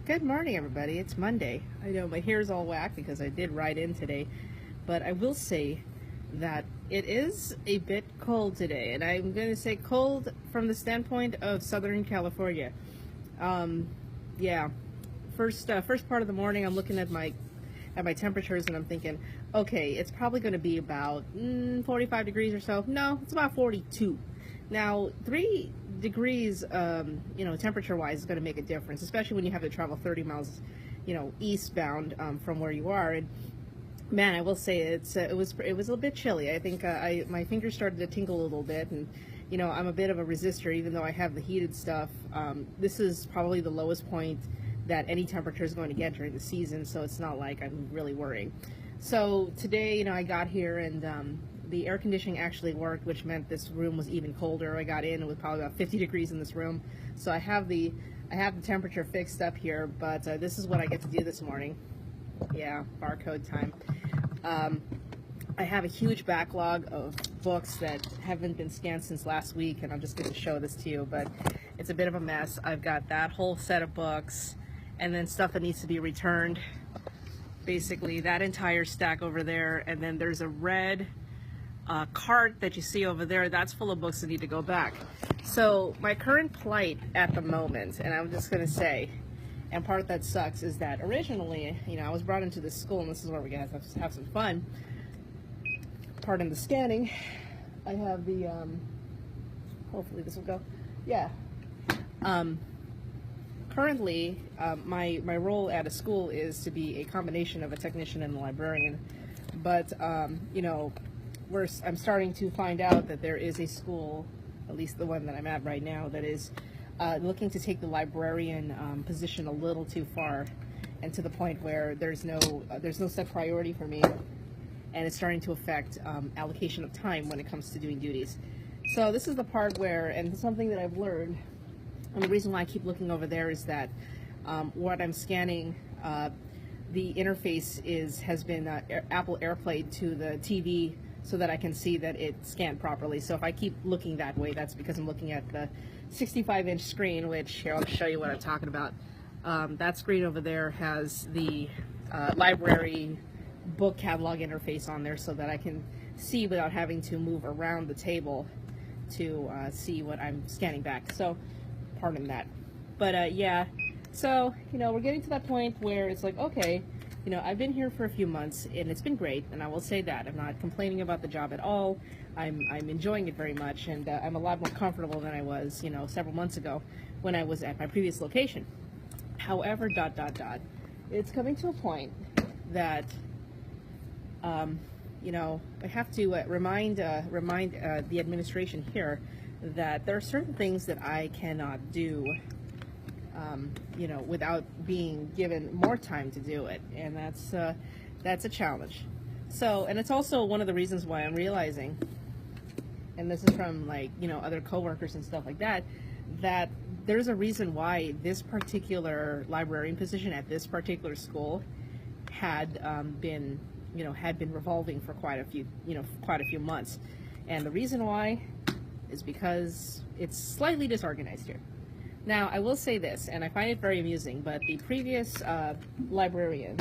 Good morning, everybody. It's Monday. I know my hair's all whacked because I did ride in today, but I will say that it is a bit cold today, and I'm going to say cold from the standpoint of Southern California. Yeah, first part of the morning, I'm looking at my temperatures, and I'm thinking, okay, it's probably going to be about 45 degrees or so. No, it's about 42. Now, 3 degrees, temperature-wise is going to make a difference, especially when you have to travel 30 miles, eastbound from where you are. And man, I will say it was a little bit chilly. I think my fingers started to tingle a little bit, and I'm a bit of a resistor, even though I have the heated stuff. This is probably the lowest point that any temperature is going to get during the season, so it's not like I'm really worrying. So today, I got here and the air conditioning actually worked, which meant this room was even colder. I got in, it was probably about 50 degrees in this room. So I have the temperature fixed up here, but this is what I get to do this morning. Yeah, barcode time. I have a huge backlog of books that haven't been scanned since last week, and I'm just going to show this to you, but it's a bit of a mess. I've got that whole set of books, and then stuff that needs to be returned. Basically, that entire stack over there, and then there's a red cart that you see over there, that's full of books that need to go back. So my current plight at the moment, and I'm just going to say, and part that sucks, is that originally, I was brought into this school, and this is where we have to have some fun. Pardon the scanning. I have the, hopefully this will go, yeah. Currently, my role at a school is to be a combination of a technician and a librarian, but, I'm starting to find out that there is a school, at least the one that I'm at right now, that is looking to take the librarian position a little too far, and to the point where there's no set priority for me, and it's starting to affect allocation of time when it comes to doing duties. So this is the part where, and something that I've learned, and the reason why I keep looking over there is that what I'm scanning, the interface has been Apple AirPlay to the TV, so that I can see that it's scanned properly. So if I keep looking that way, that's because I'm looking at the 65-inch screen, which, here, I'll show you what I'm talking about. That screen over there has the library book catalog interface on there, so that I can see without having to move around the table to see what I'm scanning back. So, pardon that. But yeah, so, we're getting to that point where it's like, okay, I've been here for a few months, and it's been great, and I will say that. I'm not complaining about the job at all. I'm enjoying it very much, and I'm a lot more comfortable than I was, several months ago when I was at my previous location. However, it's coming to a point that, I have to remind the administration here that there are certain things that I cannot do without being given more time to do it, and that's a challenge. So, and it's also one of the reasons why I'm realizing, and this is from other coworkers and stuff like that, that there's a reason why this particular librarian position at this particular school had been revolving for quite a few months, and the reason why is because it's slightly disorganized here. Now, I will say this, and I find it very amusing, but the previous librarian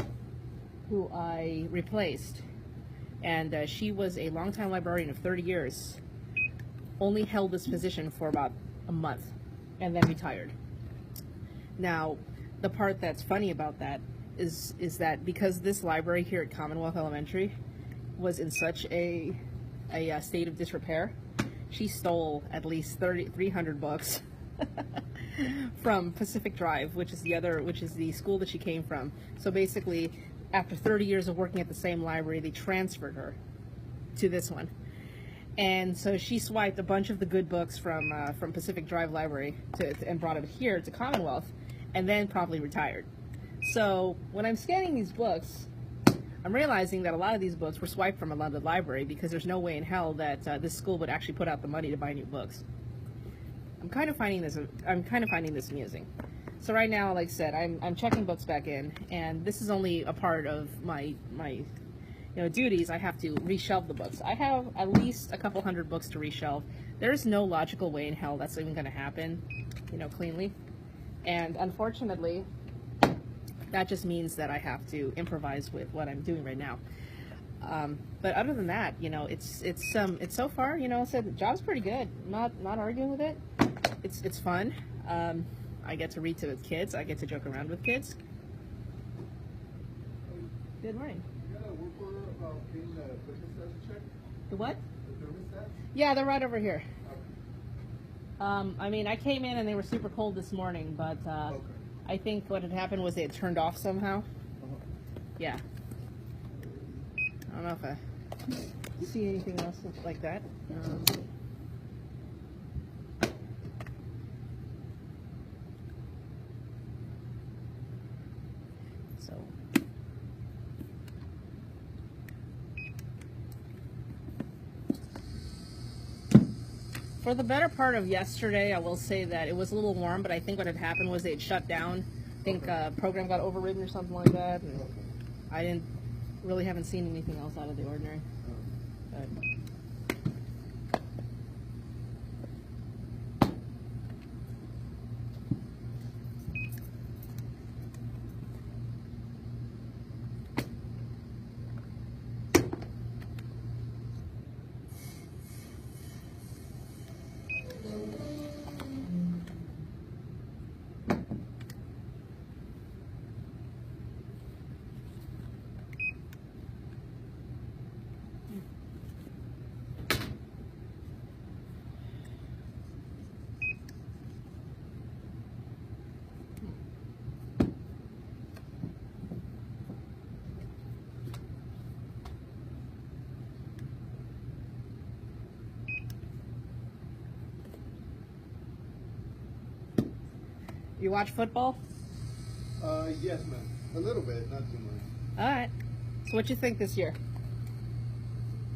who I replaced, and she was a longtime librarian of 30 years, only held this position for about a month and then retired. Now, the part that's funny about that is that because this library here at Commonwealth Elementary was in such a state of disrepair, she stole at least 300 books from Pacific Drive, which is the school that she came from. So basically, after 30 years of working at the same library, they transferred her to this one. And so she swiped a bunch of the good books from Pacific Drive Library and brought it here to Commonwealth, and then promptly retired. So when I'm scanning these books, I'm realizing that a lot of these books were swiped from a London library, because there's no way in hell that this school would actually put out the money to buy new books. I'm kind of finding this amusing. So right now, like I said, I'm checking books back in, and this is only a part of my duties. I have to reshelve the books. I have at least a couple hundred books to reshelve. There's no logical way in hell that's even going to happen, cleanly. And unfortunately, that just means that I have to improvise with what I'm doing right now. But other than that, it's so far, so the job's pretty good. Not arguing with it. It's fun. I get to read to the kids. I get to joke around with kids. Good morning. You gotta work for getting the thermostat check? The what? The thermostat? Yeah, they're right over here. Okay. I mean, I came in and they were super cold this morning, but Okay. I think what had happened was they had turned off somehow. Yeah. I don't know if I see anything else like that. So. For the better part of yesterday, I will say that it was a little warm, but I think what had happened was they had shut down. I think program got overridden or something like that. And I haven't seen anything else out of the ordinary. But. You watch football? Yes, ma'am. A little bit, not too much. All right. So what you think this year?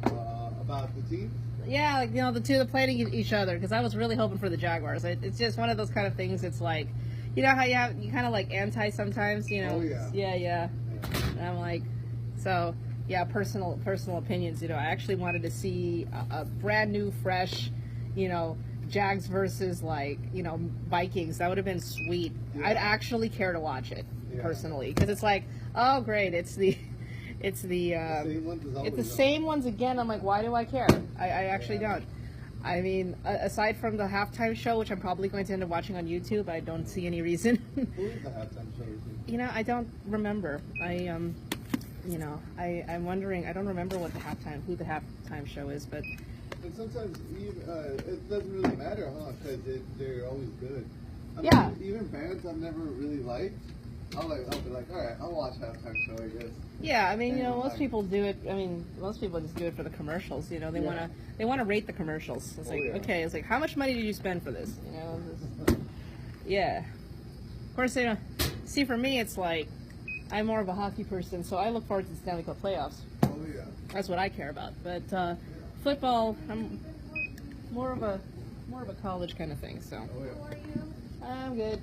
About the team? Yeah, like, the two that played each other, because I was really hoping for the Jaguars. It's just one of those kind of things. It's like, how you kind of like anti sometimes, Oh, yeah. Yeah. And I'm like, so yeah, personal opinions. I actually wanted to see a brand new, fresh, Jags versus Vikings. That would have been sweet. Yeah. I'd actually care to watch it personally, because it's like, oh great, it's the same ones again. I'm like, why do I care? I actually don't. I mean, aside from the halftime show, which I'm probably going to end up watching on YouTube, I don't see any reason. Who is the halftime show? I don't remember. I'm wondering. I don't remember who the halftime show is, but. And sometimes it doesn't really matter, huh? Because they're always good. I mean, even bands I've never really liked, I'll be like, all right, I'll watch halftime show, I guess. Yeah, I mean, most people do it. I mean, most people just do it for the commercials. They wanna rate the commercials. It's okay. It's like, how much money did you spend for this? Yeah. Of course, see, for me, it's like I'm more of a hockey person, so I look forward to the Stanley Cup playoffs. Oh yeah. That's what I care about. But football, I'm more of a college kind of thing. So. Oh yeah. I'm good.